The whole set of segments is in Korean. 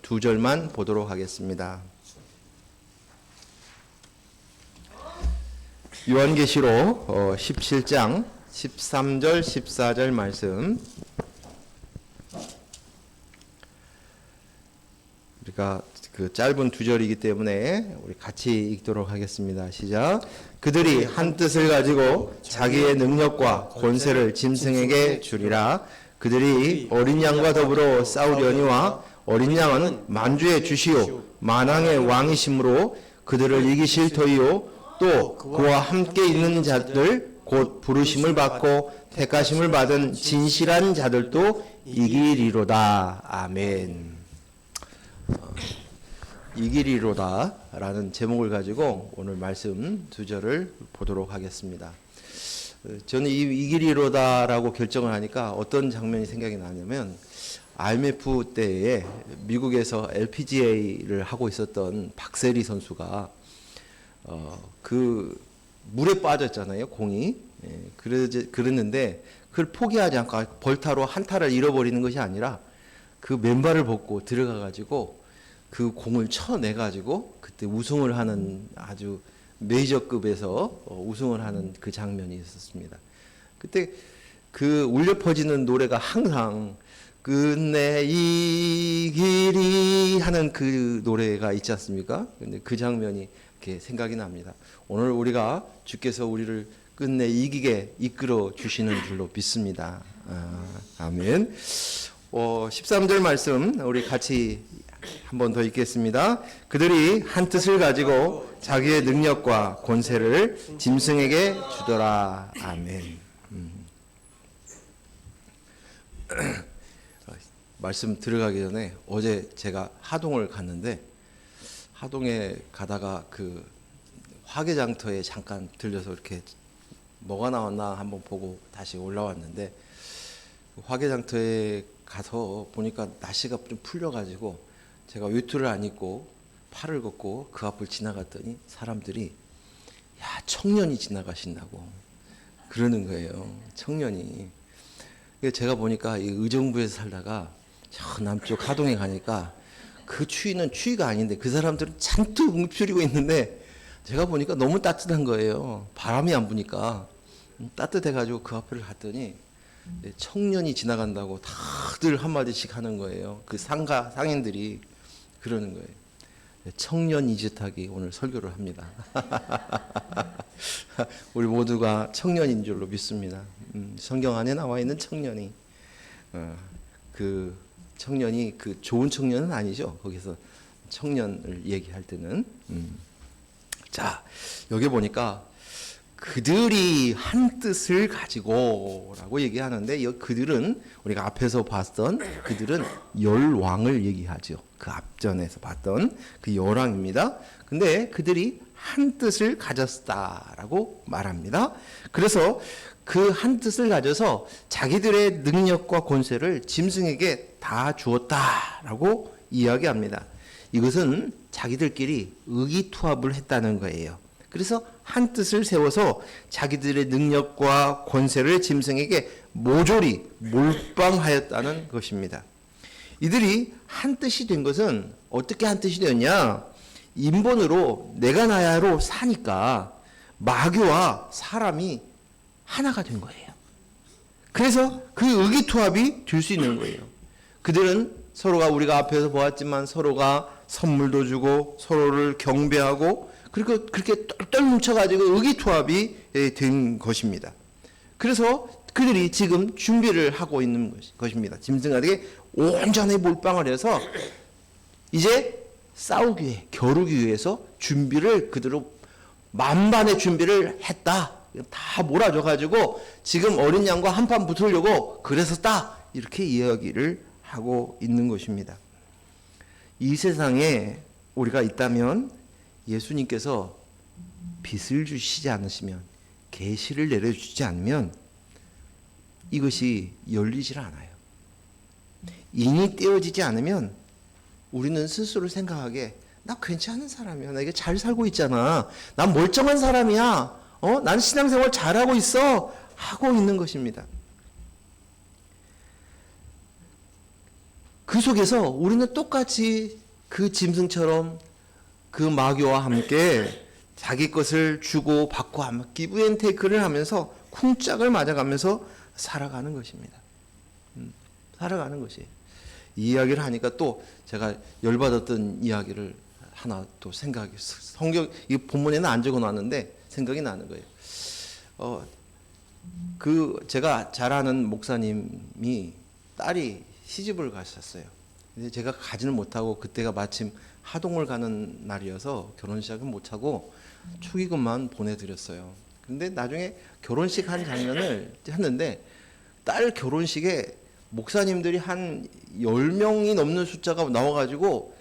두 절만 보도록 하겠습니다. 요한계시록 17장 13절 14절 말씀, 우리가 그 짧은 두 절이기 때문에 우리 같이 읽도록 하겠습니다. 시작. 그들이 한 뜻을 가지고 자기의 능력과 권세를 짐승에게 주리라. 그들이 어린 양과 더불어 싸우려니와 어린 양은 만주의 주시요 만왕의 왕이심으로 그들을 이기실 터이요 또 그와 함께 있는 자들 곧 부르심을 받고 택하심을 받은 진실한 자들도 이기리로다. 아멘. 이기리로다 라는 제목을 가지고 오늘 말씀 두 절을 보도록 하겠습니다. 저는 이 이기리로다 라고 결정을 하니까 어떤 장면이 생각이 나냐면, IMF 때에 미국에서 LPGA를 하고 있었던 박세리 선수가 그 물에 빠졌잖아요, 공이. 그랬는데 그걸 포기하지 않고 벌타로 한 타를 잃어버리는 것이 아니라 그 맨발을 벗고 들어가 가지고 그 공을 쳐내 가지고 그때 우승을 하는, 아주 메이저급에서 우승을 하는 그 장면이 있었습니다. 그때 그 울려 퍼지는 노래가 항상 끝내 이 길이 하는 그 노래가 있지 않습니까? 근데 그 장면이 이렇게 생각이 납니다. 오늘 우리가 주께서 우리를 끝내 이기게 이끌어 주시는 줄로 믿습니다. 아멘. 13절 말씀 우리 같이 한 번 더 읽겠습니다. 그들이 한 뜻을 가지고 자기의 능력과 권세를 짐승에게 주더라. 아멘. 말씀 들어가기 전에 어제 제가 하동을 갔는데, 하동에 가다가 그 화개장터에 잠깐 들려서 이렇게 뭐가 나왔나 한번 보고 다시 올라왔는데, 화개장터에 가서 보니까 날씨가 좀 풀려가지고 제가 외투를 안 입고 팔을 걷고 그 앞을 지나갔더니 사람들이 야, 청년이 지나가신다고 그러는 거예요. 청년이. 제가 보니까 이 의정부에서 살다가 저 남쪽 하동에 가니까 그 추위는 추위가 아닌데 그 사람들은 잔뜩 움츠리고 있는데, 제가 보니까 너무 따뜻한 거예요. 바람이 안 부니까 따뜻해가지고 그 앞을 갔더니 청년이 지나간다고 다들 한마디씩 하는 거예요. 그 상인들이 그러는 거예요. 청년 이짓하기 오늘 설교를 합니다. 우리 모두가 청년인 줄로 믿습니다. 성경 안에 나와 있는 청년이, 그 청년이 그 좋은 청년은 아니죠. 거기서 청년을 얘기할 때는. 자, 여기 보니까 그들이 한 뜻을 가지고 라고 얘기하는데, 이 그들은 우리가 앞에서 봤던 그들은 열왕을 얘기하죠. 그 앞전에서 봤던 그 열왕입니다. 근데 그들이 한 뜻을 가졌다라고 말합니다. 그래서 그 한 뜻을 가져서 자기들의 능력과 권세를 짐승에게 다 주었다라고 이야기합니다. 이것은 자기들끼리 의기투합을 했다는 거예요. 그래서 한 뜻을 세워서 자기들의 능력과 권세를 짐승에게 모조리 몰빵하였다는 것입니다. 이들이 한 뜻이 된 것은 어떻게 한 뜻이 되었냐? 인본으로 내가 나야로 사니까 마귀와 사람이 하나가 된 거예요. 그래서 그 의기투합이 될 수 있는 거예요. 그들은 서로가, 우리가 앞에서 보았지만 서로가 선물도 주고 서로를 경배하고, 그리고 그렇게 똘똘 뭉쳐가지고 의기투합이 된 것입니다. 그래서 그들이 지금 준비를 하고 있는 것입니다. 짐승에게 온전히 몰빵을 해서 이제 싸우기 위해, 겨루기 위해서 준비를, 그대로 만반의 준비를 했다. 다 몰아줘가지고 지금 어린 양과 한판 붙으려고 그래서 이렇게 이야기를 하고 있는 것입니다. 이 세상에 우리가 있다면 예수님께서 빛을 주시지 않으시면, 계시를 내려주지 않으면 이것이 열리질 않아요. 인이 떼어지지 않으면 우리는 스스로 생각하게, 나 괜찮은 사람이야, 나 이게 잘 살고 있잖아, 난 멀쩡한 사람이야, 난 신앙생활 잘하고 있어 하고 있는 것입니다. 그 속에서 우리는 똑같이 그 짐승처럼 그 마귀와 함께 자기 것을 주고 받고 기브 앤 테이크를 하면서 쿵짝을 맞아가면서 살아가는 것입니다. 살아가는 것이에요. 이 이야기를 하니까 또 제가 열받았던 이야기를 하나 또 생각이, 성경 이 본문에는 안 적어놨는데 생각이 나는 거예요. 그 제가 잘 아는 목사님이 딸이 시집을 가셨어요. 근데 제가 가지는 못하고 그때가 마침 하동을 가는 날이어서 결혼식을 못하고 축의금만 보내드렸어요. 근데 나중에 결혼식 한 장면을 했는데 딸 결혼식에 목사님들이 한 10명이 넘는 숫자가 나와가지고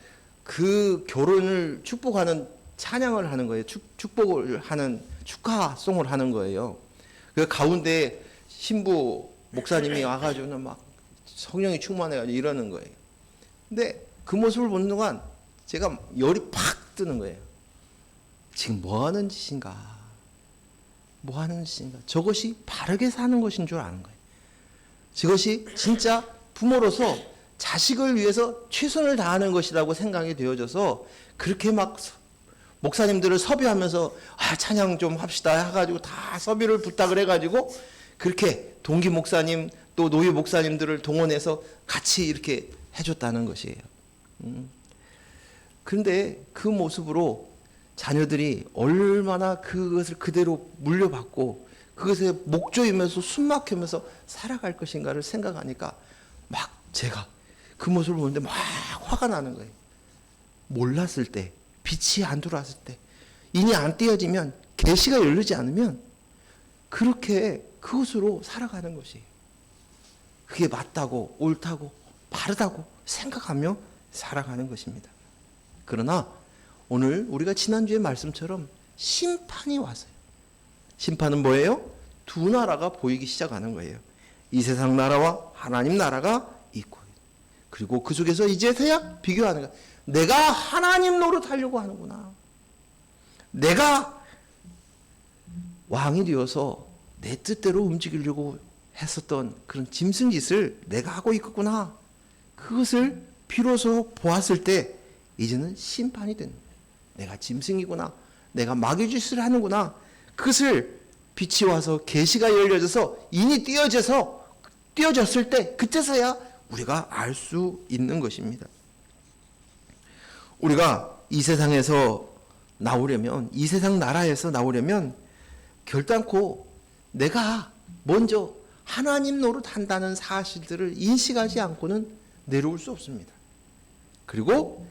그 결혼을 축복하는 찬양을 하는 거예요. 축복을 하는 축하송을 하는 거예요. 그 가운데 신부 목사님이 와가지고는 막 성령이 충만해가지고 이러는 거예요. 근데 그 모습을 보는 동안 제가 열이 팍 뜨는 거예요. 지금 뭐 하는 짓인가? 뭐 하는 짓인가? 저것이 바르게 사는 것인 줄 아는 거예요. 저것이 진짜 부모로서 자식을 위해서 최선을 다하는 것이라고 생각이 되어져서 그렇게 막 목사님들을 섭외하면서 찬양 좀 합시다 해가지고 다 섭외를 부탁을 해가지고 그렇게 동기 목사님 또 노예 목사님들을 동원해서 같이 이렇게 해줬다는 것이에요. 그런데 그 모습으로 자녀들이 얼마나 그것을 그대로 물려받고 그것에 목조이면서 숨막히면서 살아갈 것인가를 생각하니까 막 제가 그 모습을 보는데 막 화가 나는 거예요. 몰랐을 때, 빛이 안 들어왔을 때, 인이 안 띄어지면, 계시가 열리지 않으면 그렇게 그것으로 살아가는 것이에요. 그게 맞다고, 옳다고, 바르다고 생각하며 살아가는 것입니다. 그러나 오늘 우리가 지난주의 말씀처럼 심판이 왔어요. 심판은 뭐예요? 두 나라가 보이기 시작하는 거예요. 이 세상 나라와 하나님 나라가 있고, 그리고 그 속에서 이제서야 비교하는 거예요. 내가 하나님 노릇하려고 하는구나. 내가 왕이 되어서 내 뜻대로 움직이려고 했었던 그런 짐승짓을 내가 하고 있겠구나. 그것을 비로소 보았을 때 이제는 심판이 된 거예요. 내가 짐승이구나. 내가 마귀짓을 하는구나. 그것을 빛이 와서 계시가 열려져서 인이 띄어졌을 때 그때서야 우리가 알 수 있는 것입니다. 우리가 이 세상에서 나오려면, 이 세상 나라에서 나오려면 결단코 내가 먼저 하나님 노릇한다는 사실들을 인식하지 않고는 내려올 수 없습니다. 그리고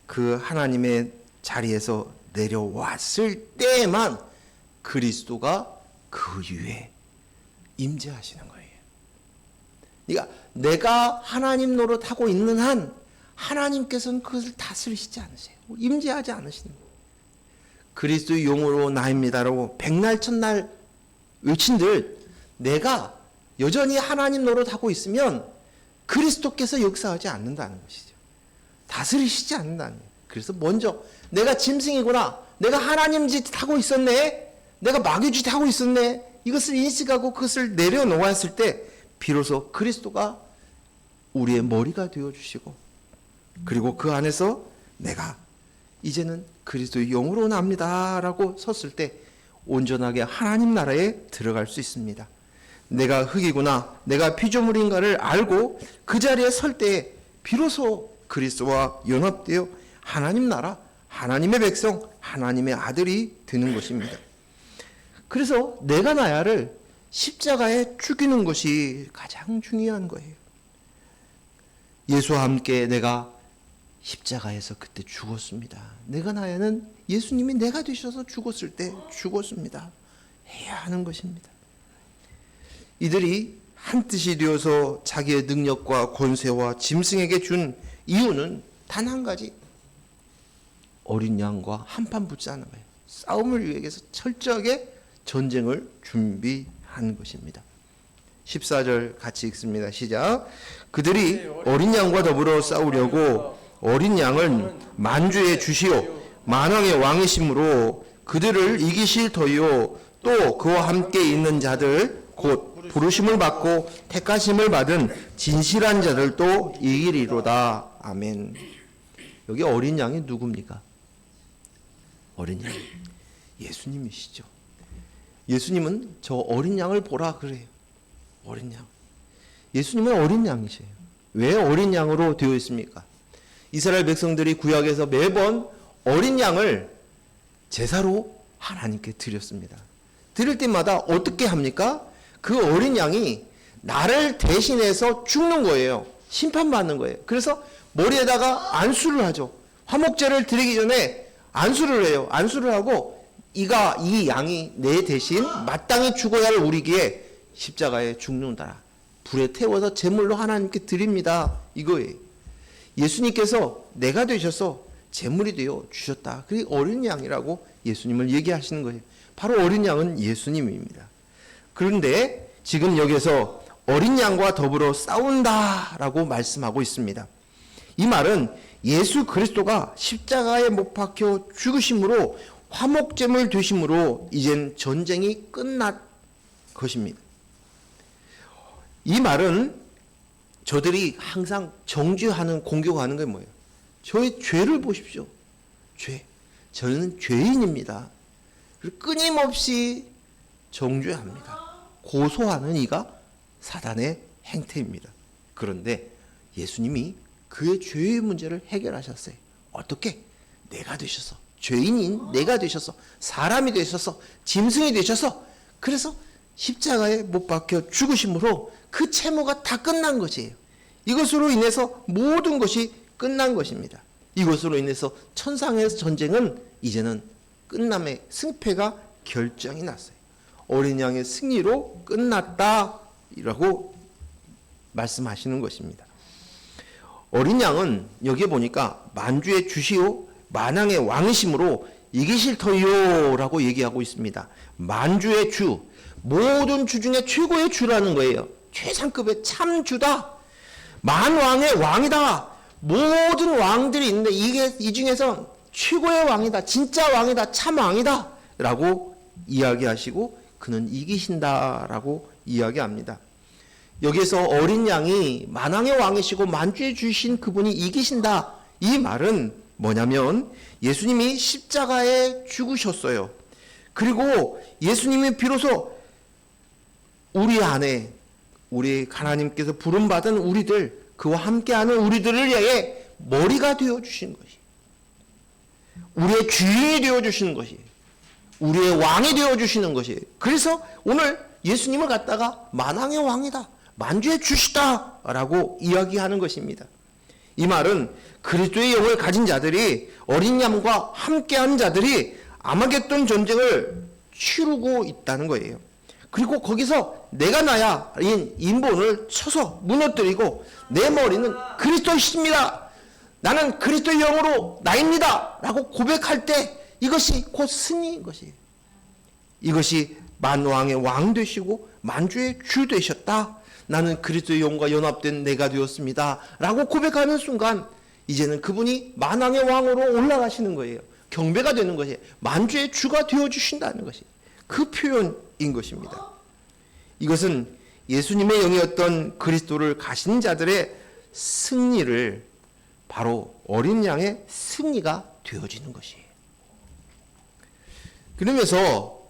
그 하나님의 자리에서 내려왔을 때에만 그리스도가 그 위에 임재하시는 거예요. 그러니까 내가 하나님 노릇하고 있는 한 하나님께서는 그것을 다스리시지 않으세요. 임재하지 않으시는 거예요. 그리스도의 용으로 나입니다라고 백날 첫날 외친들 내가 여전히 하나님 노릇하고 있으면 그리스도께서 역사하지 않는다는 것이죠. 다스리시지 않는다는 거예요. 그래서 먼저 내가 짐승이구나. 내가 하나님 짓 하고 있었네. 내가 마귀 짓 하고 있었네. 이것을 인식하고 그것을 내려놓았을 때 비로소 그리스도가 우리의 머리가 되어주시고 그리고 그 안에서 내가 이제는 그리스도의 영으로 납니다라고 섰을 때 온전하게 하나님 나라에 들어갈 수 있습니다. 내가 흙이구나, 내가 피조물인가를 알고 그 자리에 설 때에 비로소 그리스도와 연합되어 하나님 나라, 하나님의 백성, 하나님의 아들이 되는 것입니다. 그래서 내가 나야를 십자가에 죽이는 것이 가장 중요한 거예요. 예수와 함께 내가 십자가에서 그때 죽었습니다. 내가 나야는 예수님이 내가 되셔서 죽었을 때 죽었습니다. 해야 하는 것입니다. 이들이 한 뜻이 되어서 자기의 능력과 권세와 짐승에게 준 이유는 단 한 가지. 어린 양과 한판 붙자는 거예요. 싸움을 위해서 철저하게 전쟁을 준비한 것입니다. 14절 같이 읽습니다. 시작. 그들이 어린 양과 더불어 싸우려고 어린 양을 만주에 주시오. 만왕의 왕이심으로 그들을 이기실 터이요 또 그와 함께 있는 자들 곧 부르심을 받고 택하심을 받은 진실한 자들도 이기리로다. 아멘. 여기 어린 양이 누굽니까? 어린 양, 예수님이시죠. 예수님은 저 어린 양을 보라 그래요. 어린 양. 예수님은 어린 양이세요. 왜 어린 양으로 되어 있습니까? 이스라엘 백성들이 구약에서 매번 어린 양을 제사로 하나님께 드렸습니다. 드릴 때마다 어떻게 합니까? 그 어린 양이 나를 대신해서 죽는 거예요. 심판받는 거예요. 그래서 머리에다가 안수를 하죠. 화목제를 드리기 전에 안수를 해요. 안수를 하고 이 양이 내 대신 마땅히 죽어야 할 우리에게 십자가에 죽는다. 불에 태워서 제물로 하나님께 드립니다. 이거예요. 예수님께서 내가 되셔서 제물이 되어 주셨다. 그게 어린 양이라고 예수님을 얘기하시는 거예요. 바로 어린 양은 예수님입니다. 그런데 지금 여기서 어린 양과 더불어 싸운다라고 말씀하고 있습니다. 이 말은 예수 그리스도가 십자가에 못 박혀 죽으심으로 화목제물 되심으로 이젠 전쟁이 끝난 것입니다. 이 말은 저들이 항상 정죄하는 공격하는 게 뭐예요? 저의 죄를 보십시오. 죄. 저는 죄인입니다. 그리고 끊임없이 정죄합니다. 고소하는 이가 사단의 행태입니다. 그런데 예수님이 그의 죄의 문제를 해결하셨어요. 어떻게? 내가 되셔서, 죄인인 내가 되셔서, 사람이 되셔서, 짐승이 되셔서, 그래서 십자가에 못 박혀 죽으심으로 그 채무가 다 끝난 것이에요. 이것으로 인해서 모든 것이 끝난 것입니다. 이것으로 인해서 천상의 전쟁은 이제는 끝남의 승패가 결정이 났어요. 어린 양의 승리로 끝났다라고 말씀하시는 것입니다. 어린 양은 여기에 보니까 만주의 주시오 만왕의 왕이심으로 이기실 터이요 라고 얘기하고 있습니다. 만주의 주, 모든 주 중에 최고의 주라는 거예요. 최상급의 참주다. 만왕의 왕이다. 모든 왕들이 있는데 이 중에서 최고의 왕이다. 진짜 왕이다. 참 왕이다. 라고 이야기하시고 그는 이기신다 라고 이야기합니다. 여기에서 어린 양이 만왕의 왕이시고 만주에 주신 그분이 이기신다. 이 말은 뭐냐면 예수님이 십자가에 죽으셨어요. 그리고 예수님이 비로소 우리 안에 우리 하나님께서 부름받은 우리들, 그와 함께하는 우리들을 위해 머리가 되어주신 것이, 우리의 주인이 되어주시는 것이, 우리의 왕이 되어주시는 것이. 그래서 오늘 예수님을 갖다가 만왕의 왕이다, 만주의 주시다 라고 이야기하는 것입니다. 이 말은 그리스도의 영을 가진 자들이, 어린 양과 함께하는 자들이 아마겟돈 전쟁을 치르고 있다는 거예요. 그리고 거기서 내가 나야 인 인본을 쳐서 무너뜨리고 내 머리는 그리스도이십니다. 나는 그리스도의 영으로 나입니다. 라고 고백할 때 이것이 곧 승리인 것이에요. 이것이 만왕의 왕 되시고 만주의 주 되셨다. 나는 그리스도의 영과 연합된 내가 되었습니다. 라고 고백하는 순간 이제는 그분이 만왕의 왕으로 올라가시는 거예요. 경배가 되는 것이에요. 만주의 주가 되어주신다는 것이 그 표현인 것입니다. 이것은 예수님의 영이었던 그리스도를 가신 자들의 승리를 바로 어린 양의 승리가 되어지는 것이에요. 그러면서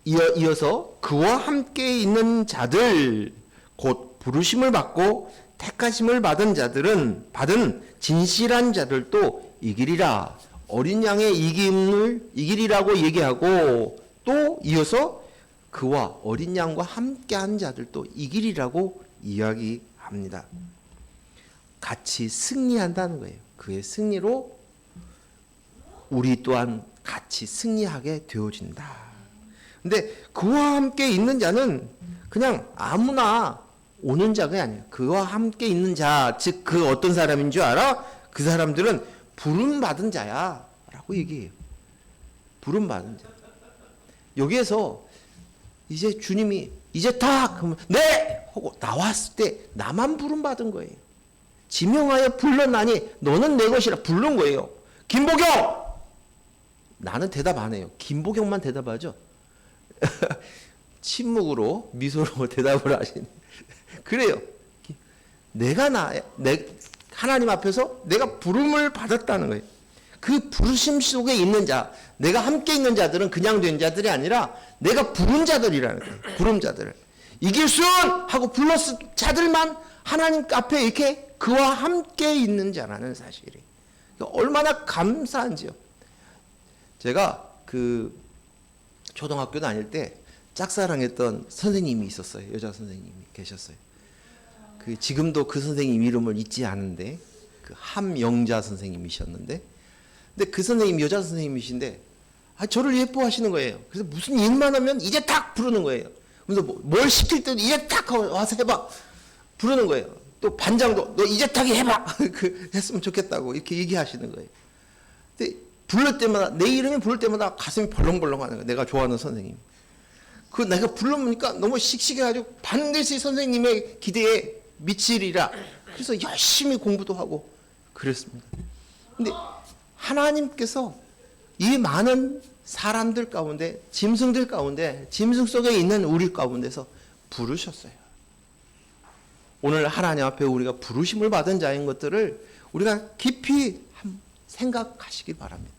이어서 그와 함께 있는 자들, 곧 부르심을 받고 택하심을 받은 자들은, 받은 진실한 자들도 이기리라. 어린 양의 이김을 이기리라고 얘기하고, 또 이어서 그와 어린 양과 함께한 자들도 이기리라고 이야기합니다. 같이 승리한다는 거예요. 그의 승리로 우리 또한 같이 승리하게 되어진다. 근데 그와 함께 있는 자는 그냥 아무나 오는 자가 아니에요. 그와 함께 있는 자, 즉 그 어떤 사람인 줄 알아? 그 사람들은 부름받은 자야 라고 얘기해요. 부름받은 자. 여기에서 이제 주님이 이제 다 그러면 네! 하고 나왔을 때 나만 부름받은 거예요. 지명하여 불렀나니 너는 내 것이라 부른 거예요. 김보경! 나는 대답 안 해요. 김보경만 대답하죠. 침묵으로 미소로 대답을 하신. 그래요. 하나님 앞에서 내가 부름을 받았다는 거예요. 그 부르심 속에 있는 자, 내가 함께 있는 자들은 그냥 된 자들이 아니라 내가 부른 자들이라는 거예요. 부른 자들을. 이길순! 하고 불렀을 자들만 하나님 앞에 이렇게 그와 함께 있는 자라는 사실이. 얼마나 감사한지요. 제가 그 초등학교 다닐 때 짝사랑했던 선생님이 있었어요. 여자 선생님이 계셨어요. 지금도 그 선생님 이름을 잊지 않은데, 그 함영자 선생님이셨는데, 근데 그 선생님 여자 선생님이신데, 저를 예뻐하시는 거예요. 그래서 무슨 일만 하면 이제 딱 부르는 거예요. 그래서 뭘 시킬 때도 이제 딱 와서 해봐 부르는 거예요. 또 반장도 너 이제 딱 해봐 했으면 좋겠다고 이렇게 얘기하시는 거예요. 근데 부를 때마다, 내 이름이 부를 때마다 가슴이 벌렁벌렁하는 거예요. 내가 좋아하는 선생님. 내가 불러보니까 너무 씩씩해가지고 반드시 선생님의 기대에 미치리라. 그래서 열심히 공부도 하고 그랬습니다. 근데 하나님께서 이 많은 사람들 가운데, 짐승들 가운데, 짐승 속에 있는 우리 가운데서 부르셨어요. 오늘 하나님 앞에 우리가 부르심을 받은 자인 것들을 우리가 깊이 생각하시기 바랍니다.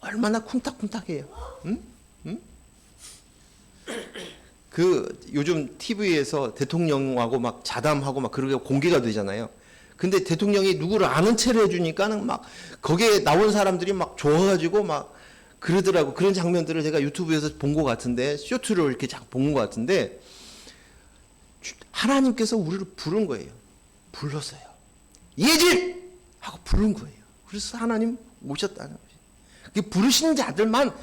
얼마나 쿵탁쿵탁해요. 응? 응? 요즘 TV에서 대통령하고 막 자담하고 막 그러게 공개가 되잖아요. 근데 대통령이 누구를 아는 체를 해주니까는 막 거기에 나온 사람들이 막 좋아가지고 막 그러더라고. 그런 장면들을 제가 유튜브에서 본 것 같은데, 쇼트로 이렇게 본 것 같은데, 하나님께서 우리를 부른 거예요. 불렀어요. 예질! 하고 부른 거예요. 그래서 하나님 오셨다는 거죠. 부르신 자들만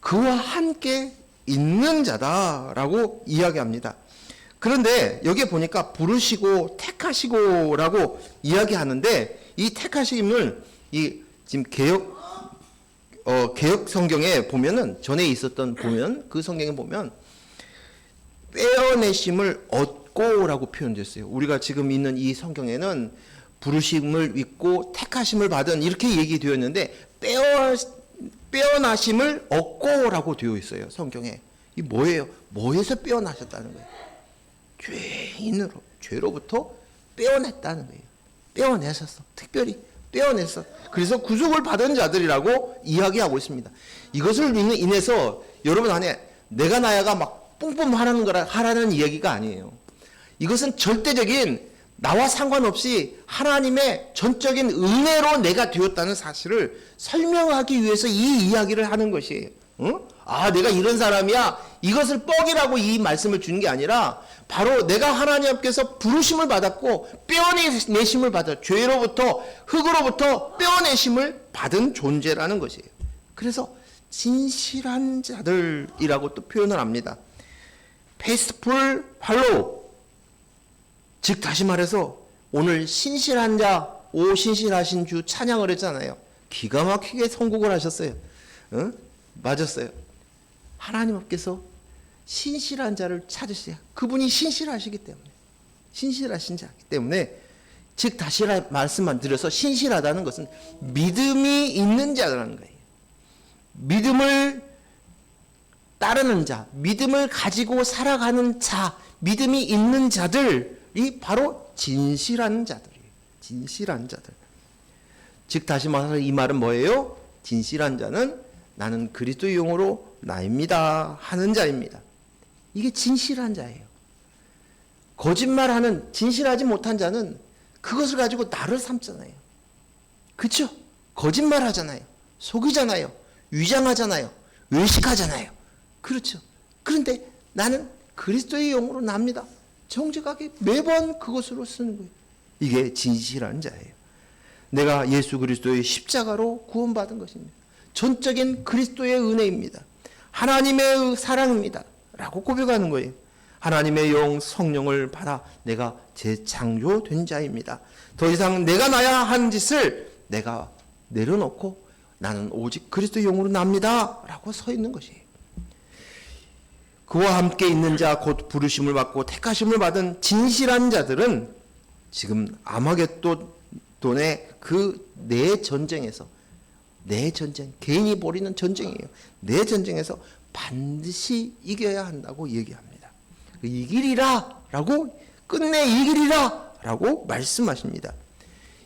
그와 함께 있는 자다라고 이야기합니다. 그런데 여기에 보니까 부르시고 택하시고라고 이야기하는데, 이 택하심을 지금 개혁 성경에 보면은, 전에 보면 그 성경에 보면 빼어내심을 얻고라고 표현됐어요. 우리가 지금 있는 이 성경에는 부르심을 믿고 택하심을 받은 이렇게 얘기되었는데, 빼어나심을 얻고라고 되어 있어요. 성경에. 이 뭐예요? 뭐에서 빼어나셨다는 거예요? 죄로부터 빼어냈다는 거예요. 빼어내셨어. 특별히 빼어냈어. 그래서 구속을 받은 자들이라고 이야기하고 있습니다. 이것을 인해서 여러분 안에 내가 나야가 막 하라는 이야기가 아니에요. 이것은 절대적인, 나와 상관없이 하나님의 전적인 은혜로 내가 되었다는 사실을 설명하기 위해서 이 이야기를 하는 것이에요. 내가 이런 사람이야. 이것을 뻑이라고 이 말씀을 주는 게 아니라, 바로 내가 하나님 앞에서 부르심을 받았고 빼어내심을 받아, 죄로부터, 흑으로부터 빼어내심을 받은 존재라는 것이에요. 그래서 진실한 자들이라고 또 표현을 합니다. faithful follow. 즉 다시 말해서 오늘 신실한 자, 오 신실하신 주 찬양을 했잖아요. 기가 막히게 선곡을 하셨어요. 맞았어요. 하나님 앞에서 신실한 자를 찾으세요. 그분이 신실하시기 때문에, 신실하신 자이기 때문에, 즉 다시 말씀만 드려서 신실하다는 것은 믿음이 있는 자라는 거예요. 믿음을 따르는 자, 믿음을 가지고 살아가는 자, 믿음이 있는 자들이 바로 진실한 자들이에요. 진실한 자들. 즉 다시 말해서 이 말은 뭐예요? 진실한 자는 나는 그리스도의 영으로 나입니다 하는 자입니다. 이게 진실한 자예요. 거짓말하는, 진실하지 못한 자는 그것을 가지고 나를 삼잖아요. 그렇죠? 거짓말하잖아요. 속이잖아요. 위장하잖아요. 외식하잖아요. 그렇죠? 그런데 나는 그리스도의 영으로 납니다. 정직하게 매번 그것으로 쓰는 거예요. 이게 진실한 자예요. 내가 예수 그리스도의 십자가로 구원받은 것입니다. 전적인 그리스도의 은혜입니다. 하나님의 사랑입니다. 라고 고백하는 거예요. 하나님의 영 성령을 받아 내가 재창조된 자입니다. 더 이상 내가 나야 하는 짓을 내가 내려놓고 나는 오직 그리스도의 영으로 납니다. 라고 서 있는 것이에요. 그와 함께 있는 자, 곧 부르심을 받고 택하심을 받은 진실한 자들은 지금 아마겟돈의 그 내 전쟁에서, 내 전쟁, 개인이 벌이는 전쟁이에요. 내 전쟁에서 반드시 이겨야 한다고 얘기합니다. 이기리라 라고, 끝내 이기리라 라고 말씀하십니다.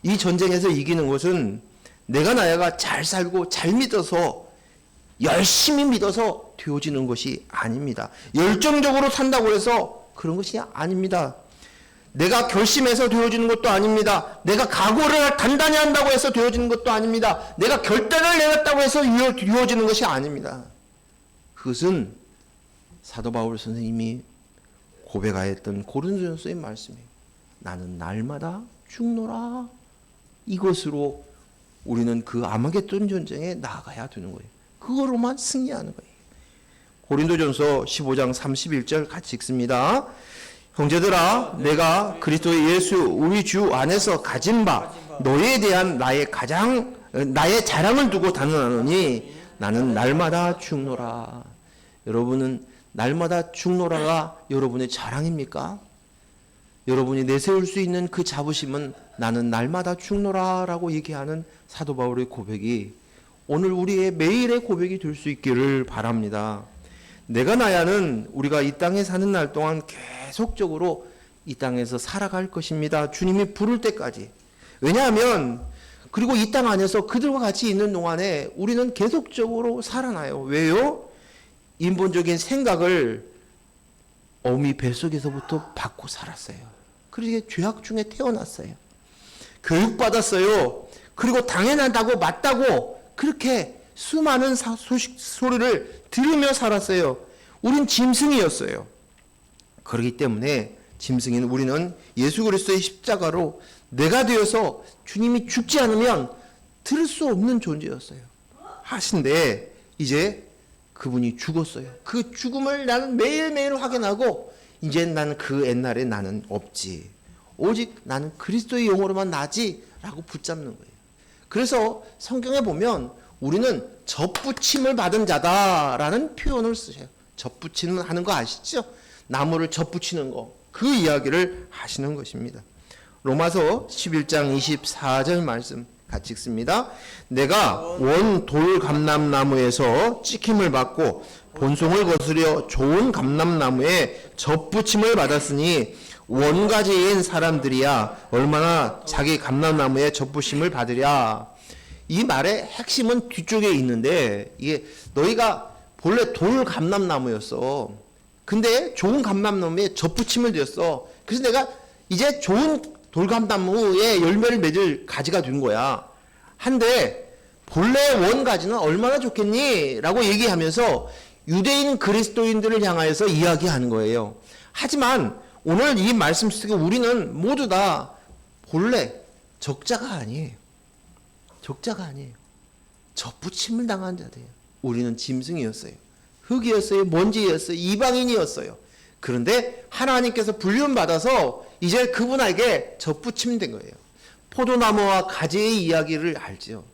이 전쟁에서 이기는 것은 내가 나야가 잘 살고 잘 믿어서, 열심히 믿어서 되어지는 것이 아닙니다. 열정적으로 산다고 해서 그런 것이 아닙니다. 내가 결심해서 되어지는 것도 아닙니다. 내가 각오를 단단히 한다고 해서 되어지는 것도 아닙니다. 내가 결단을 내렸다고 해서 이루어지는 것이 아닙니다. 그것은 사도 바울 선생님이 고백하였던 고린도전서의 말씀이에요. 나는 날마다 죽노라. 이것으로 우리는 그 아마겟돈 전쟁에 나아가야 되는 거예요. 그거로만 승리하는 거예요. 고린도전서 15장 31절 같이 읽습니다. 형제들아, 내가 그리스도 예수 우리 주 안에서 가진 바 너희에 대한 나의 자랑을 두고 단언하노니 나는 날마다 죽노라. 여러분은 날마다 죽노라가 여러분의 자랑입니까? 여러분이 내세울 수 있는 그 자부심은 나는 날마다 죽노라라고 얘기하는 사도 바울의 고백이 오늘 우리의 매일의 고백이 될 수 있기를 바랍니다. 내가 나야는 우리가 이 땅에 사는 날 동안 계속적으로 이 땅에서 살아갈 것입니다. 주님이 부를 때까지. 왜냐하면 그리고 이 땅 안에서 그들과 같이 있는 동안에 우리는 계속적으로 살아나요. 왜요? 인본적인 생각을 어미 뱃속에서부터 받고 살았어요. 그러게 죄악 중에 태어났어요. 교육받았어요. 그리고 당연하다고 맞다고 그렇게 수많은 소리를 들으며 살았어요. 우린 짐승이었어요. 그렇기 때문에 짐승인 우리는 예수 그리스도의 십자가로 내가 되어서 주님이 죽지 않으면 들을 수 없는 존재였어요. 하신데 이제 그분이 죽었어요. 그 죽음을 나는 매일매일 확인하고 이제 나는 그 옛날에 나는 없지. 오직 나는 그리스도의 영으로만 나지 라고 붙잡는 거예요. 그래서 성경에 보면 우리는 접붙임을 받은 자다라는 표현을 쓰셔요. 접붙이는 하는 거 아시죠? 나무를 접붙이는 거. 그 이야기를 하시는 것입니다. 로마서 11장 24절 말씀 같이 읽습니다. 내가 원 돌 감람나무에서 찍힘을 받고 본송을 거스려 좋은 감람나무에 접붙임을 받았으니 원가지인 사람들이야 얼마나 자기 감람나무에 접붙임을 받으랴. 이 말의 핵심은 뒤쪽에 있는데 이게 너희가 본래 돌 감람나무였어. 근데 좋은 감람나무에 접붙임을 되었어. 그래서 내가 이제 좋은 돌감나무에 열매를 맺을 가지가 된 거야. 한데 본래 원가지는 얼마나 좋겠니? 라고 얘기하면서 유대인 그리스도인들을 향하여서 이야기하는 거예요. 하지만 오늘 이 말씀 속에 우리는 모두 다 본래 적자가 아니에요. 적자가 아니에요. 접붙임을 당한 자들이에요. 우리는 짐승이었어요. 흙이었어요. 먼지였어요. 이방인이었어요. 그런데 하나님께서 불륜받아서 이제 그분에게 접붙임된 거예요. 포도나무와 가지의 이야기를 알죠.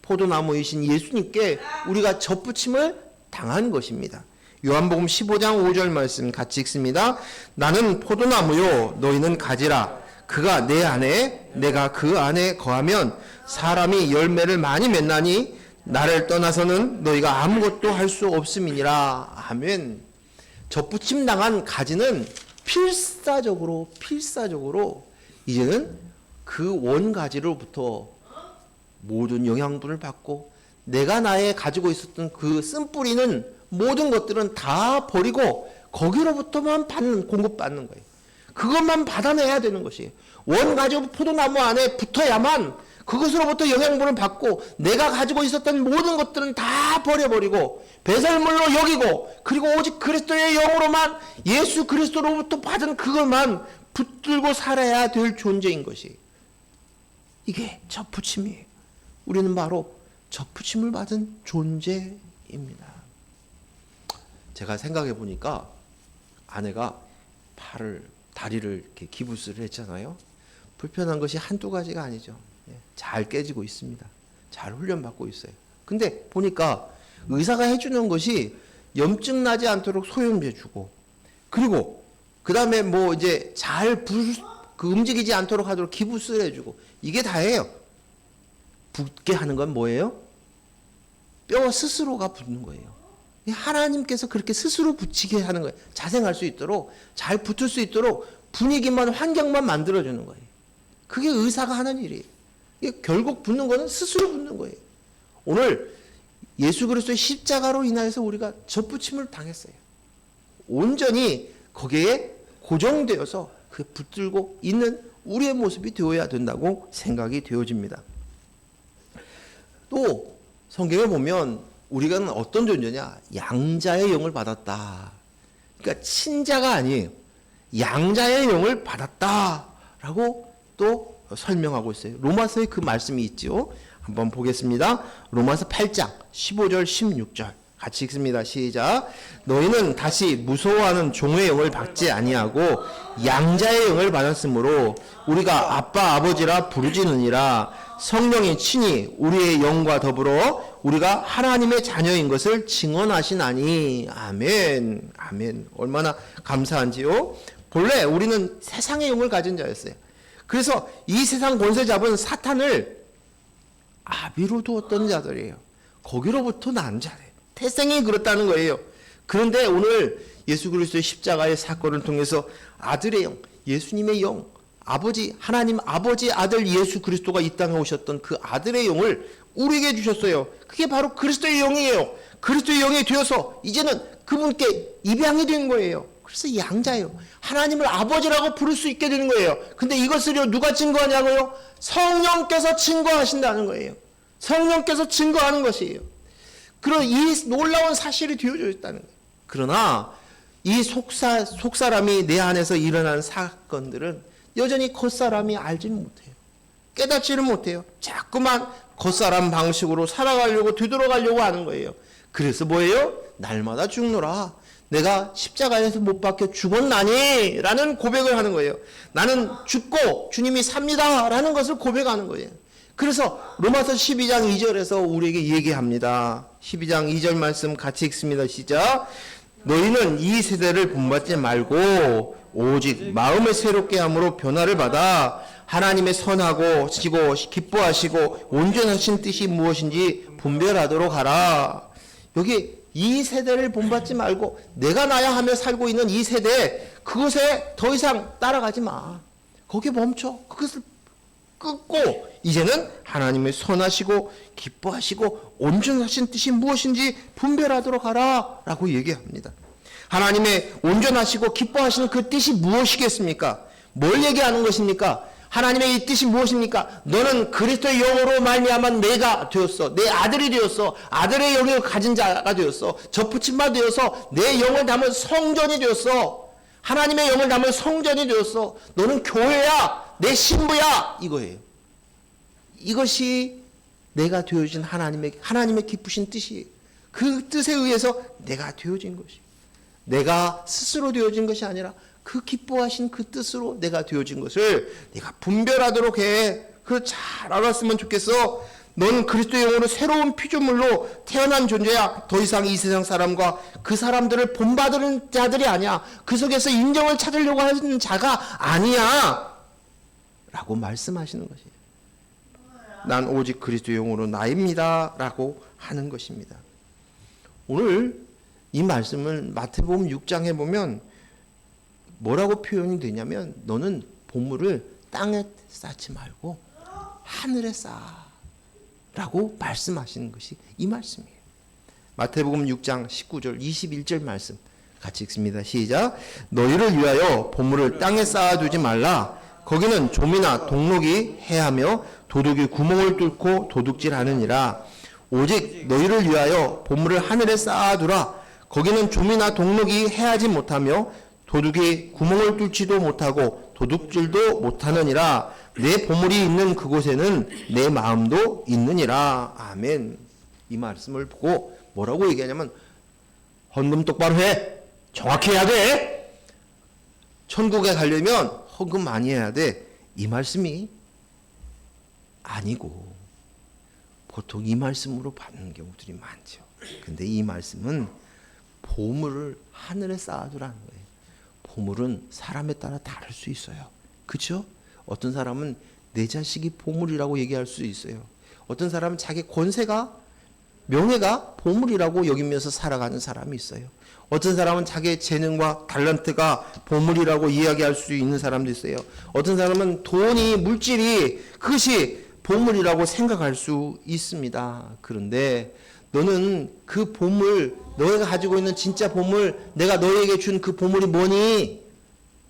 포도나무이신 예수님께 우리가 접붙임을 당한 것입니다. 요한복음 15장 5절 말씀 같이 읽습니다. 나는 포도나무요 너희는 가지라. 그가 내 안에 내가 그 안에 거하면 사람이 열매를 많이 맺나니 나를 떠나서는 너희가 아무것도 할 수 없음이니라. 아멘. 접붙임 당한 가지는 필사적으로 이제는 그 원가지로부터 모든 영양분을 받고 내가 나의 가지고 있었던 그 쓴뿌리는 모든 것들은 다 버리고 거기로부터만 공급받는 거예요. 그것만 받아내야 되는 것이에요. 원가지 포도나무 안에 붙어야만 그것으로부터 영양분을 받고 내가 가지고 있었던 모든 것들은 다 버려버리고 배설물로 여기고 그리고 오직 그리스도의 영으로만 예수 그리스도로부터 받은 그것만 붙들고 살아야 될 존재인 것이 이게 접붙임이에요. 우리는 바로 접붙임을 받은 존재입니다. 제가 생각해 보니까 아내가 다리를 이렇게 기부스를 했잖아요. 불편한 것이 한두 가지가 아니죠. 잘 깨지고 있습니다. 잘 훈련받고 있어요. 근데 보니까 의사가 해주는 것이 염증 나지 않도록 소염제주고 그리고 그 다음에 뭐 이제 잘 움직이지 않도록 하도록 기부스를 해주고 이게 다예요. 붙게 하는 건 뭐예요? 뼈 스스로가 붙는 거예요. 하나님께서 그렇게 스스로 붙이게 하는 거예요. 자생할 수 있도록, 잘 붙을 수 있도록 분위기만, 환경만 만들어주는 거예요. 그게 의사가 하는 일이에요. 이게 결국 붙는 거는 스스로 붙는 거예요. 오늘 예수 그리스도의 십자가로 인하여서 우리가 접붙임을 당했어요. 온전히 거기에 고정되어서 그 붙들고 있는 우리의 모습이 되어야 된다고 생각이 되어집니다. 또 성경에 보면 우리가 어떤 존재냐? 양자의 영을 받았다. 그러니까 친자가 아니에요. 양자의 영을 받았다라고 또 설명하고 있어요. 로마서에 그 말씀이 있죠. 한번 보겠습니다. 로마서 8장 15절 16절 같이 읽습니다. 시작. 너희는 다시 무서워하는 종의 영을 받지 아니하고 양자의 영을 받았으므로 우리가 아빠 아버지라 부르짖느니라. 성령이 친히 우리의 영과 더불어 우리가 하나님의 자녀인 것을 증언하시나니. 아멘. 아멘. 얼마나 감사한지요. 본래 우리는 세상의 영을 가진 자였어요. 그래서 이 세상 권세 잡은 사탄을 아비로 두었던 자들이에요. 거기로부터 난 자들. 태생이 그렇다는 거예요. 그런데 오늘 예수 그리스도의 십자가의 사건을 통해서 아들의 영, 예수님의 영, 아버지, 하나님 아버지 아들 예수 그리스도가 이 땅에 오셨던 그 아들의 영을 우리에게 주셨어요. 그게 바로 그리스도의 영이에요. 그리스도의 영이 되어서 이제는 그분께 입양이 된 거예요. 그래서 양자예요. 하나님을 아버지라고 부를 수 있게 되는 거예요. 근데 이것을요, 누가 증거하냐고요? 성령께서 증거하신다는 거예요. 성령께서 증거하는 것이에요. 그런 이 놀라운 사실이 되어져 있다는 거예요. 그러나 이 속사람이 내 안에서 일어나는 사건들은 여전히 겉사람이 알지는 못해요. 깨닫지는 못해요. 자꾸만 겉사람 방식으로 살아가려고 되돌아가려고 하는 거예요. 그래서 뭐예요? 날마다 죽노라. 내가 십자가에서 못 박혀 죽었나니? 라는 고백을 하는 거예요. 나는 죽고 주님이 삽니다. 라는 것을 고백하는 거예요. 그래서 로마서 12장 2절에서 우리에게 얘기합니다. 12장 2절 말씀 같이 읽습니다. 시작. 너희는 이 세대를 본받지 말고 오직 마음을 새롭게 함으로 변화를 받아 하나님의 선하고 기뻐하시고 온전하신 뜻이 무엇인지 분별하도록 하라. 여기 이 세대를 본받지 말고 내가 나야 하며 살고 있는 이 세대, 그것에 더 이상 따라가지 마. 거기에 멈춰. 그것을 끊고 이제는 하나님의 선하시고 기뻐하시고 온전하신 뜻이 무엇인지 분별하도록 하라 라고 얘기합니다. 하나님의 온전하시고 기뻐하시는 그 뜻이 무엇이겠습니까? 뭘 얘기하는 것입니까? 하나님의 이 뜻이 무엇입니까? 너는 그리스도의 영으로 말미암아 내가 되었어. 내 아들이 되었어. 아들의 영을 가진 자가 되었어. 접붙임바 되어서 내 영을 담은 성전이 되었어. 하나님의 영을 담은 성전이 되었어. 너는 교회야. 내 신부야. 이거예요. 이것이 내가 되어진 하나님의 기쁘신 뜻이에요. 그 뜻에 의해서 내가 되어진 것이에요. 내가 스스로 되어진 것이 아니라 그 기뻐하신 그 뜻으로 내가 되어진 것을 내가 분별하도록 해. 그걸 잘 알았으면 좋겠어. 넌 그리스도의 영으로 새로운 피조물로 태어난 존재야. 더 이상 이 세상 사람과 그 사람들을 본받는 자들이 아니야. 그 속에서 인정을 찾으려고 하는 자가 아니야. 라고 말씀하시는 것이에요. 난 오직 그리스도의 영으로 나입니다. 라고 하는 것입니다. 오늘 이 말씀을 마태복음 6장에 보면 뭐라고 표현이 되냐면 너는 보물을 땅에 쌓지 말고 하늘에 쌓아 라고 말씀하시는 것이 이 말씀이에요. 마태복음 6장 19절 21절 말씀 같이 읽습니다. 시작. 너희를 위하여 보물을 땅에 쌓아두지 말라. 거기는 좀이나 동록이 해하며 도둑이 구멍을 뚫고 도둑질하느니라. 오직 너희를 위하여 보물을 하늘에 쌓아두라. 거기는 좀이나 동록이 해하지 못하며 도둑이 구멍을 뚫지도 못하고 도둑질도 못하느니라. 내 보물이 있는 그곳에는 내 마음도 있느니라. 아멘. 이 말씀을 보고 뭐라고 얘기하냐면 헌금 똑바로 해. 정확히 해야 돼. 천국에 가려면 헌금 많이 해야 돼. 이 말씀이 아니고 보통 이 말씀으로 받는 경우들이 많죠. 근데 이 말씀은 보물을 하늘에 쌓아두라는 거예요. 보물은 사람에 따라 다를 수 있어요. 그렇죠? 어떤 사람은 내 자식이 보물이라고 얘기할 수 있어요. 어떤 사람은 자기 권세가 명예가 보물이라고 여기면서 살아가는 사람이 있어요. 어떤 사람은 자기의 재능과 탤런트가 보물이라고 이야기할 수 있는 사람도 있어요. 어떤 사람은 돈이, 물질이, 그것이 보물이라고 생각할 수 있습니다. 그런데 너는 그 보물, 너희가 가지고 있는 진짜 보물, 내가 너희에게 준 그 보물이 뭐니?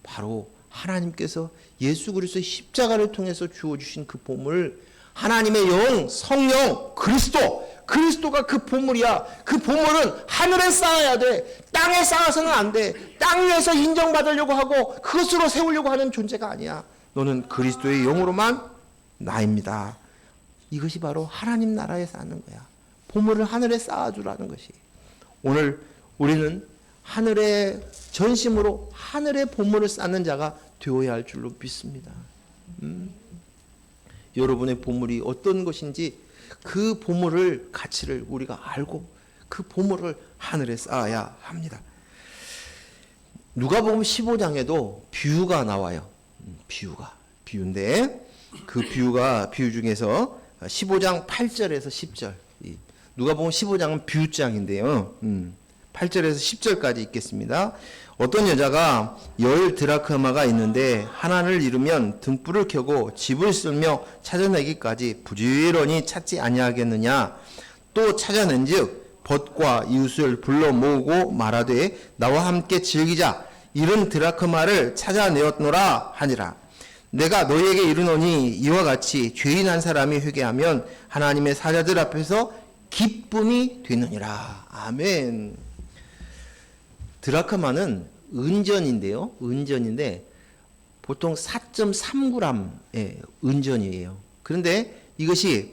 바로 하나님께서 예수 그리스도의 십자가를 통해서 주어주신 그 보물, 하나님의 영, 성령, 그리스도가 그 보물이야. 그 보물은 하늘에 쌓아야 돼. 땅에 쌓아서는 안 돼. 땅 위에서 인정받으려고 하고 그것으로 세우려고 하는 존재가 아니야. 너는 그리스도의 영으로만 나입니다. 이것이 바로 하나님 나라에 사는 거야. 보물을 하늘에 쌓아주라는 것이. 오늘 우리는 하늘의 전심으로 하늘의 보물을 쌓는 자가 되어야 할 줄로 믿습니다. 여러분의 보물이 어떤 것인지 그 보물을 가치를 우리가 알고 그 보물을 하늘에 쌓아야 합니다. 누가복음 15장에도 비유가 나와요. 비유인데 그 비유 중에서 15장 8절에서 10절. 누가복음 15장은 비유장인데요. 8절에서 10절까지 읽겠습니다. 어떤 여자가 10 드라크마가 있는데 하나를 잃으면 등불을 켜고 집을 쓸며 찾아내기까지 부지런히 찾지 아니하겠느냐. 또 찾아낸즉 벗과 이웃을 불러 모으고 말하되 나와 함께 즐기자. 70 드라크마를 찾아내었노라 하니라. 내가 너희에게 이르노니 이와 같이 죄인 한 사람이 회개하면 하나님의 사자들 앞에서 기쁨이 되느니라. 아멘. 드라크마는 은전인데요. 은전인데 보통 4.3g의 은전이에요. 그런데 이것이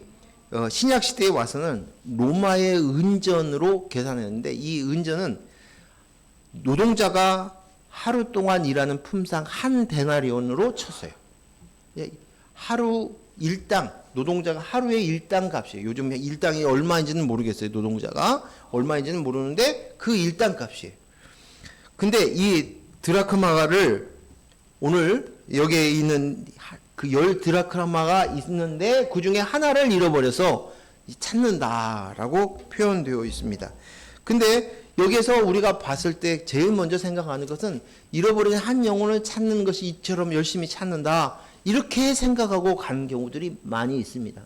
신약 시대에 와서는 로마의 은전으로 계산했는데 이 은전은 노동자가 하루 동안 일하는 품상 한 데나리온으로 쳤어요. 하루 일당, 노동자가 하루의 일당 값이에요. 요즘 일당이 얼마인지는 모르겠어요. 노동자가 얼마인지는 모르는데 그 일당 값이에요. 근데 이 드라크마를 오늘 여기에 있는 그 10 드라크마가 있는데 그 중에 하나를 잃어버려서 찾는다라고 표현되어 있습니다. 근데 여기에서 우리가 봤을 때 제일 먼저 생각하는 것은 잃어버린 한 영혼을 찾는 것이 이처럼 열심히 찾는다. 이렇게 생각하고 가는 경우들이 많이 있습니다.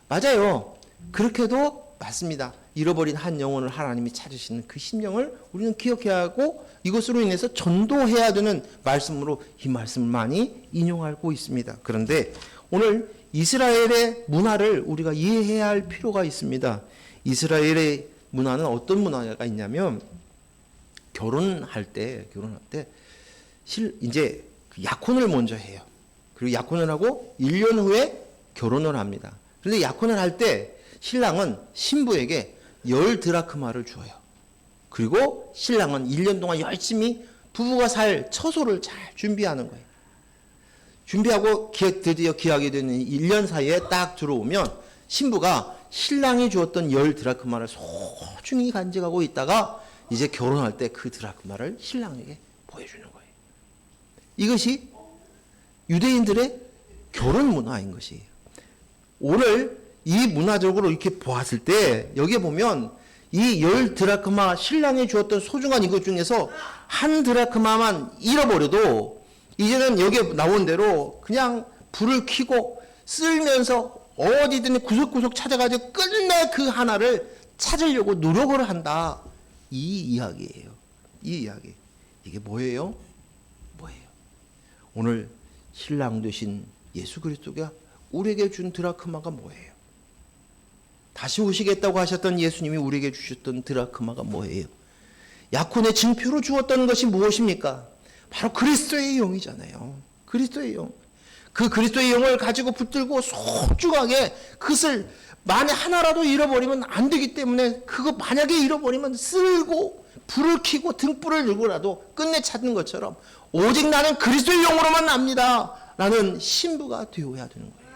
맞아요. 그렇게도 맞습니다. 잃어버린 한 영혼을 하나님이 찾으시는 그 심령을 우리는 기억해야 하고 이것으로 인해서 전도해야 되는 말씀으로 이 말씀을 많이 인용하고 있습니다. 그런데 오늘 이스라엘의 문화를 우리가 이해해야 할 필요가 있습니다. 이스라엘의 문화는 어떤 문화가 있냐면 결혼할 때 이제 약혼을 먼저 해요. 그리고 약혼을 하고 1년 후에 결혼을 합니다. 그런데 약혼을 할 때 신랑은 신부에게 10 드라크마를 줘요. 그리고 신랑은 1년 동안 열심히 부부가 살 처소를 잘 준비하는 거예요. 준비하고 드디어 기약이 되는 1년 사이에 딱 들어오면 신부가 신랑이 주었던 10 드라크마를 소중히 간직하고 있다가 이제 결혼할 때 그 드라크마를 신랑에게 보여주는 거예요. 이것이 유대인들의 결혼 문화인 것이에요. 오늘 이 문화적으로 이렇게 보았을 때 여기에 보면 이 10 드라크마 신랑이 주었던 소중한 이것 중에서 한 드라크마만 잃어버려도 이제는 여기에 나온 대로 그냥 불을 켜고 쓸면서 어디든 구석구석 찾아가지고 끝내 그 하나를 찾으려고 노력을 한다. 이 이야기예요. 이 이야기. 이게 뭐예요? 오늘 신랑 되신 예수 그리스도가 우리에게 준 드라크마가 뭐예요? 다시 오시겠다고 하셨던 예수님이 우리에게 주셨던 드라크마가 뭐예요? 약혼의 증표로 주었던 것이 무엇입니까? 바로 그리스도의 영이잖아요. 그리스도의 영. 그 그리스도의 영을 가지고 붙들고 소중하게 그것을 만에 하나라도 잃어버리면 안 되기 때문에 그거 만약에 잃어버리면 쓸고 불을 켜고 등불을 들고라도 끝내 찾는 것처럼 오직 나는 그리스도의 영으로만 납니다. 라는 신부가 되어야 되는 거예요.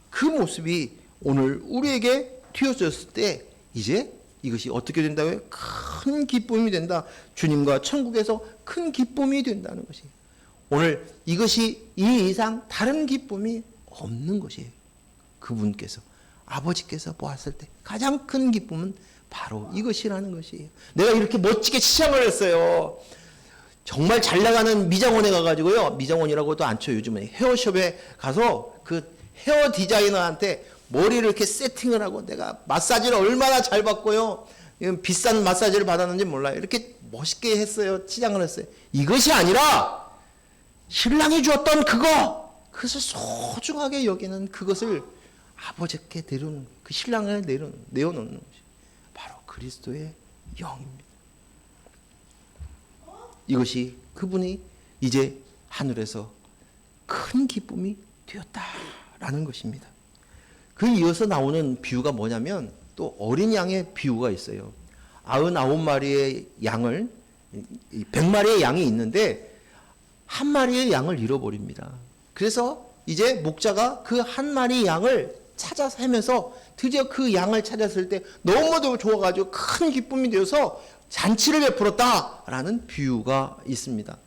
그 모습이 오늘 우리에게 튀어졌을 때 이제 이것이 어떻게 된다고요? 큰 기쁨이 된다. 주님과 천국에서 큰 기쁨이 된다는 것이에요. 오늘 이것이 이 이상 다른 기쁨이 없는 것이에요. 그분께서 아버지께서 보았을 때 가장 큰 기쁨은 바로 이것이라는 것이에요. 내가 이렇게 멋지게 치장을 했어요. 정말 잘 나가는 미장원에 가가지고요. 미장원이라고도 안 쳐. 요즘에 헤어숍에 가서 그 헤어 디자이너한테 머리를 이렇게 세팅을 하고 내가 마사지를 얼마나 잘 받고요. 비싼 마사지를 받았는지 몰라요. 이렇게 멋있게 했어요. 치장을 했어요. 이것이 아니라 신랑이 주었던 그것을 소중하게 여기는 그것을 아버지께 내려놓는, 그 신랑을 내어놓는 것이 바로 그리스도의 영입니다. 이것이 그분이 이제 하늘에서 큰 기쁨이 되었다라는 것입니다. 그 이어서 나오는 비유가 뭐냐면 또 어린 양의 비유가 있어요. 99마리의 양을 100마리의 양이 있는데 한 마리의 양을 잃어버립니다. 그래서 이제 목자가 그 한 마리 양을 찾아서 헤매서 드디어 그 양을 찾았을 때 너무도 좋아가지고 큰 기쁨이 되어서 잔치를 베풀었다라는 비유가 있습니다.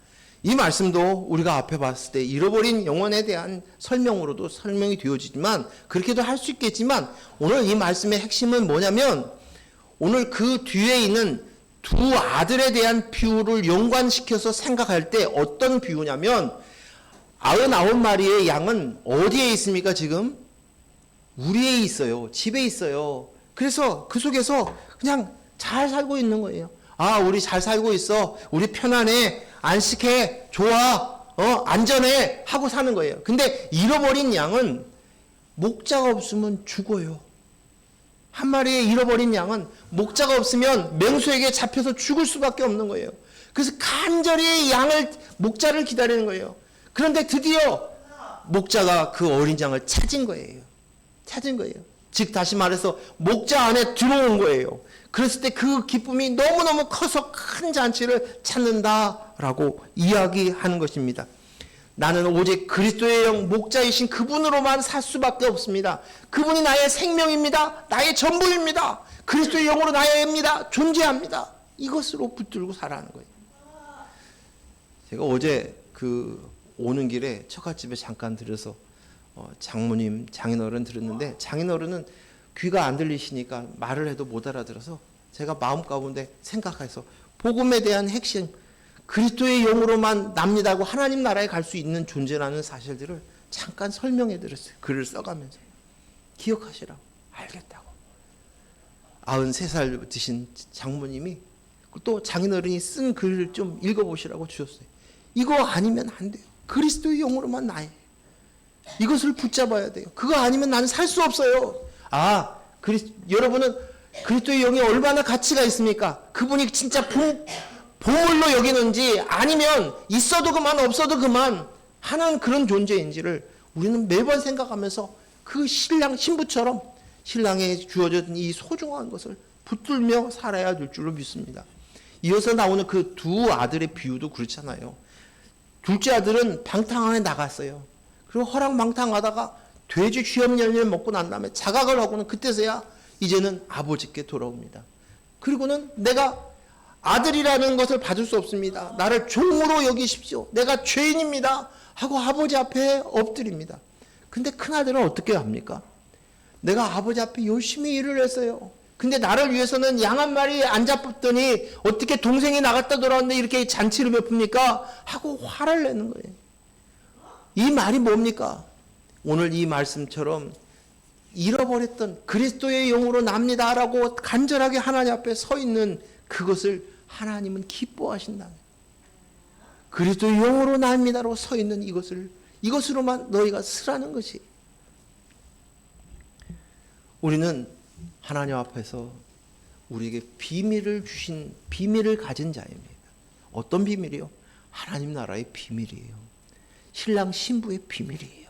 이 말씀도 우리가 앞에 봤을 때 잃어버린 영혼에 대한 설명으로도 설명이 되어지지만 그렇게도 할 수 있겠지만 오늘 이 말씀의 핵심은 뭐냐면 오늘 그 뒤에 있는 두 아들에 대한 비유를 연관시켜서 생각할 때 어떤 비유냐면 99마리의 양은 어디에 있습니까 지금? 우리에 있어요. 집에 있어요. 그래서 그 속에서 그냥 잘 살고 있는 거예요. 아, 우리 잘 살고 있어. 우리 편안해. 안식해. 좋아. 안전해. 하고 사는 거예요. 근데 잃어버린 양은 목자가 없으면 죽어요. 한 마리의 잃어버린 양은 목자가 없으면 맹수에게 잡혀서 죽을 수밖에 없는 거예요. 그래서 간절히 목자를 기다리는 거예요. 그런데 드디어 목자가 그 어린 양을 찾은 거예요. 즉 다시 말해서 목자 안에 들어온 거예요. 그랬을 때 그 기쁨이 너무너무 커서 큰 잔치를 찾는다라고 이야기하는 것입니다. 나는 오직 그리스도의 영 목자이신 그분으로만 살 수밖에 없습니다. 그분이 나의 생명입니다. 나의 전부입니다. 그리스도의 영으로 나야입니다. 존재합니다. 이것으로 붙들고 살아가는 거예요. 제가 어제 오는 길에 처갓집에 잠깐 들어서 장모님, 장인어른 들었는데 장인어른은 귀가 안 들리시니까 말을 해도 못 알아들어서 제가 마음 가운데 생각해서 복음에 대한 핵심, 그리스도의 영으로만 납니다고 하나님 나라에 갈 수 있는 존재라는 사실들을 잠깐 설명해 드렸어요. 글을 써가면서. 기억하시라고. 알겠다고. 93살 드신 장모님이 또 장인어른이 쓴 글을 좀 읽어보시라고 주셨어요. 이거 아니면 안 돼요. 그리스도의 영으로만 나해. 이것을 붙잡아야 돼요. 그거 아니면 나는 살 수 없어요. 여러분은 그리스도의 영이 얼마나 가치가 있습니까? 그분이 진짜 보물로 여기는지 아니면 있어도 그만 없어도 그만 하는 그런 존재인지를 우리는 매번 생각하면서 그 신부처럼 신랑에 주어진 이 소중한 것을 붙들며 살아야 될 줄로 믿습니다. 이어서 나오는 그 두 아들의 비유도 그렇잖아요. 둘째 아들은 방탕 안에 나갔어요. 그리고 허랑방탕하다가 돼지 쥐염년을 먹고 난 다음에 자각을 하고는 그때서야 이제는 아버지께 돌아옵니다. 그리고는 내가 아들이라는 것을 받을 수 없습니다. 나를 종으로 여기십시오. 내가 죄인입니다. 하고 아버지 앞에 엎드립니다. 근데 큰아들은 어떻게 합니까? 내가 아버지 앞에 열심히 일을 했어요. 근데 나를 위해서는 양 한 마리 안 잡았더니 어떻게 동생이 나갔다 돌아왔는데 이렇게 잔치를 베풉니까? 하고 화를 내는 거예요. 이 말이 뭡니까? 오늘 이 말씀처럼 잃어버렸던 그리스도의 영으로 납니다라고 간절하게 하나님 앞에 서 있는 그것을 하나님은 기뻐하신다. 그리스도의 영으로 납니다로 서 있는 이것으로만 너희가 쓰라는 것이. 우리는 하나님 앞에서 우리에게 비밀을 가진 자입니다. 어떤 비밀이요? 하나님 나라의 비밀이에요. 신랑 신부의 비밀이에요.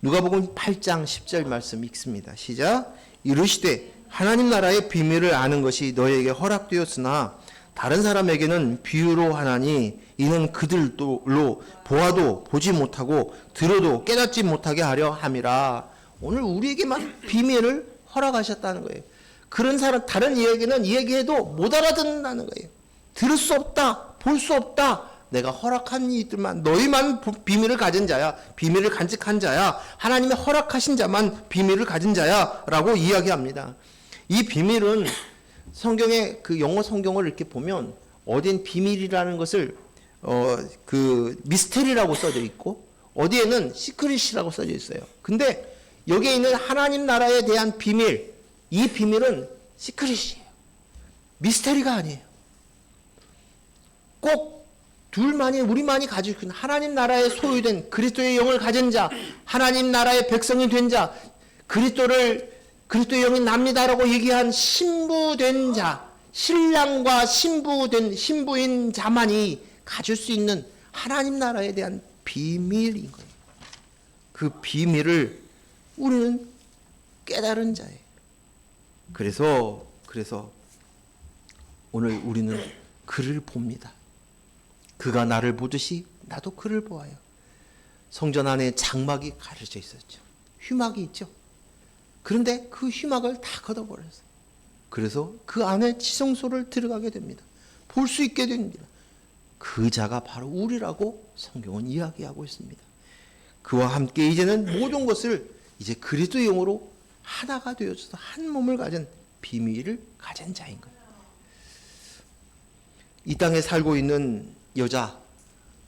누가복음 8장 10절 말씀 읽습니다. 시작. 이르시되 하나님 나라의 비밀을 아는 것이 너희에게 허락되었으나 다른 사람에게는 비유로 하나니 이는 그들로 보아도 보지 못하고 들어도 깨닫지 못하게 하려 함이라. 오늘 우리에게만 비밀을 허락하셨다는 거예요. 그런 사람 다른 이야기는 이야기해도 못 알아듣는다는 거예요. 들을 수 없다, 볼 수 없다, 내가 허락한 이들만, 너희만 비밀을 가진 자야, 비밀을 간직한 자야, 하나님의 허락하신 자만 비밀을 가진 자야 라고 이야기합니다. 이 비밀은 성경의 그 영어 성경을 이렇게 보면 어딘 비밀이라는 것을 그 미스테리라고 써져 있고 어디에는 시크릿이라고 써져 있어요. 근데 여기에 있는 하나님 나라에 대한 비밀, 이 비밀은 시크릿이에요. 미스테리가 아니에요. 꼭 둘만이, 우리만이 가지고 있는 하나님 나라에 소유된 그리스도의 영을 가진 자, 하나님 나라의 백성이 된 자, 그리스도의 영이 납니다라고 얘기한 신부된 자, 신랑과 신부인 자만이 가질 수 있는 하나님 나라에 대한 비밀인 거예요. 그 비밀을 우리는 깨달은 자예요. 그래서 오늘 우리는 그를 봅니다. 그가 나를 보듯이 나도 그를 보아요. 성전 안에 장막이 가려져 있었죠. 휘막이 있죠. 그런데 그 휘막을 다 걷어버렸어요. 그래서 그 안에 지성소를 들어가게 됩니다. 볼 수 있게 됩니다. 그 자가 바로 우리라고 성경은 이야기하고 있습니다. 그와 함께 이제는 모든 것을 이제 그리스도의 영으로 하나가 되어져서 한 몸을 가진 비밀을 가진 자인 거예요. 이 땅에 살고 있는 여자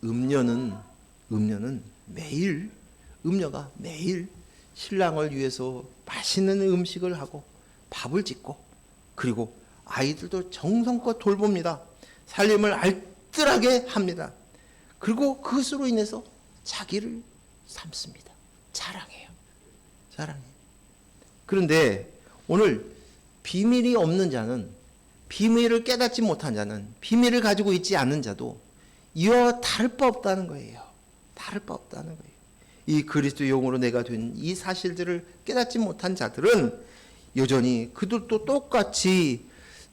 음녀가 매일 신랑을 위해서 맛있는 음식을 하고 밥을 짓고 그리고 아이들도 정성껏 돌봅니다. 살림을 알뜰하게 합니다. 그리고 그것으로 인해서 자기를 삼습니다. 자랑해요. 그런데 오늘 비밀이 없는 자는, 비밀을 깨닫지 못한 자는, 비밀을 가지고 있지 않은 자도 이와 다를 바 없다는 거예요. 이 그리스도의 영으로 내가 된 이 사실들을 깨닫지 못한 자들은 여전히 그들도 똑같이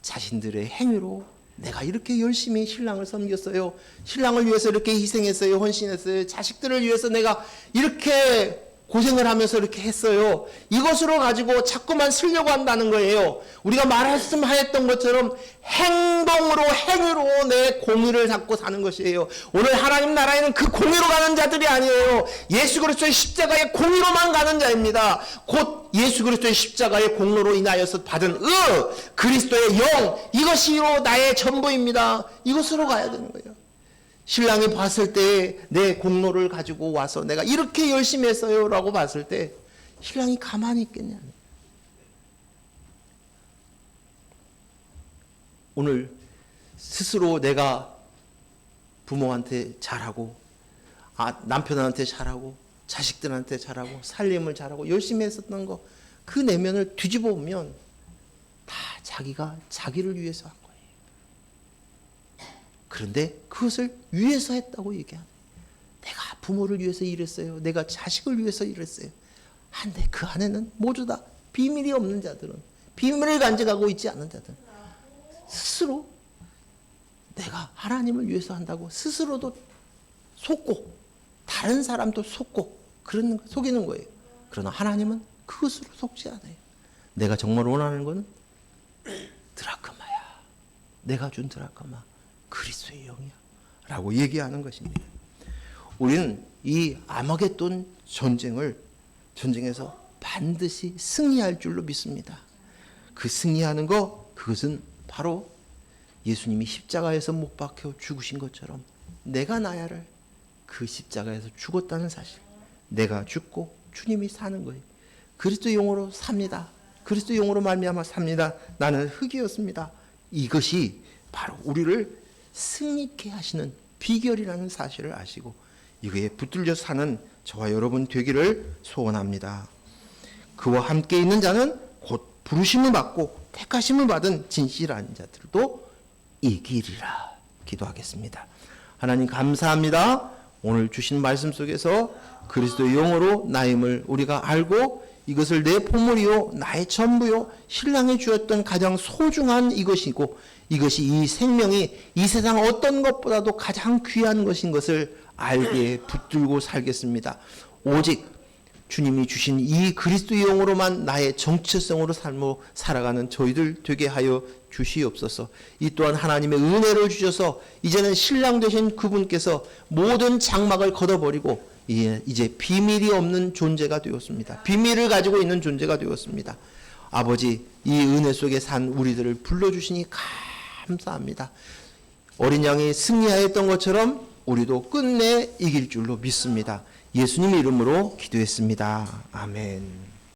자신들의 행위로 내가 이렇게 열심히 신랑을 섬겼어요. 신랑을 위해서 이렇게 희생했어요. 헌신했어요. 자식들을 위해서 내가 이렇게 고생을 하면서 이렇게 했어요. 이것으로 가지고 자꾸만 쓰려고 한다는 거예요. 우리가 말씀하였던 것처럼 행위로 내 공의를 잡고 사는 것이에요. 오늘 하나님 나라에는 그 공의로 가는 자들이 아니에요. 예수 그리스도의 십자가의 공의로만 가는 자입니다. 곧 예수 그리스도의 십자가의 공로로 인하여서 받은 그리스도의 영, 이것이 나의 전부입니다. 이것으로 가야 되는 거예요. 신랑이 봤을 때 내 공로를 가지고 와서 내가 이렇게 열심히 했어요 라고 봤을 때 신랑이 가만히 있겠냐. 오늘 스스로 내가 부모한테 잘하고 남편한테 잘하고 자식들한테 잘하고 살림을 잘하고 열심히 했었던 거, 그 내면을 뒤집어 보면 다 자기가 자기를 위해서 한 거예요. 그런데 그것을 위해서 했다고 얘기합니다. 내가 부모를 위해서 일했어요. 내가 자식을 위해서 일했어요. 한데 그 안에는 모두 다 비밀이 없는 자들은, 비밀을 간직하고 있지 않은 자들은 스스로 내가 하나님을 위해서 한다고 스스로도 속고 다른 사람도 속고 속이는 거예요. 그러나 하나님은 그것으로 속지 않아요. 내가 정말 원하는 것은 드라크마야. 내가 준 드라크마 그리스도의 영이야 라고 얘기하는 것입니다. 우리는 이 아마겟돈 전쟁에서 반드시 승리할 줄로 믿습니다. 그 승리하는 그것은 바로 예수님이 십자가에서 못 박혀 죽으신 것처럼 내가 나야를 그 십자가에서 죽었다는 사실, 내가 죽고 주님이 사는 거예요. 그리스도 영으로 삽니다. 그리스도 영으로 말미암아 삽니다. 나는 흙이었습니다. 이것이 바로 우리를 승리케 하시는 비결이라는 사실을 아시고 이거에 붙들려 사는 저와 여러분 되기를 소원합니다. 그와 함께 있는 자는 곧 부르심을 받고 택하심을 받은 진실한 자들도 이기리라. 기도하겠습니다. 하나님 감사합니다. 오늘 주신 말씀 속에서 그리스도의 영으로 나임을 우리가 알고 이것을 내 보물이요 나의 전부요 신랑이 주었던 가장 소중한 이것이고 이것이 이 생명이 이 세상 어떤 것보다도 가장 귀한 것인 것을 알게 붙들고 살겠습니다. 오직 주님이 주신 이 그리스도의 영으로만 나의 정체성으로 살아가는 저희들 되게 하여 주시옵소서. 이 또한 하나님의 은혜를 주셔서 이제는 신랑 되신 그분께서 모든 장막을 걷어버리고 이제 비밀이 없는 존재가 되었습니다. 비밀을 가지고 있는 존재가 되었습니다. 아버지, 이 은혜 속에 산 우리들을 불러주시니 감사합니다. 어린 양이 승리하였던 것처럼 우리도 끝내 이길 줄로 믿습니다. 예수님 이름으로 기도했습니다. 아멘.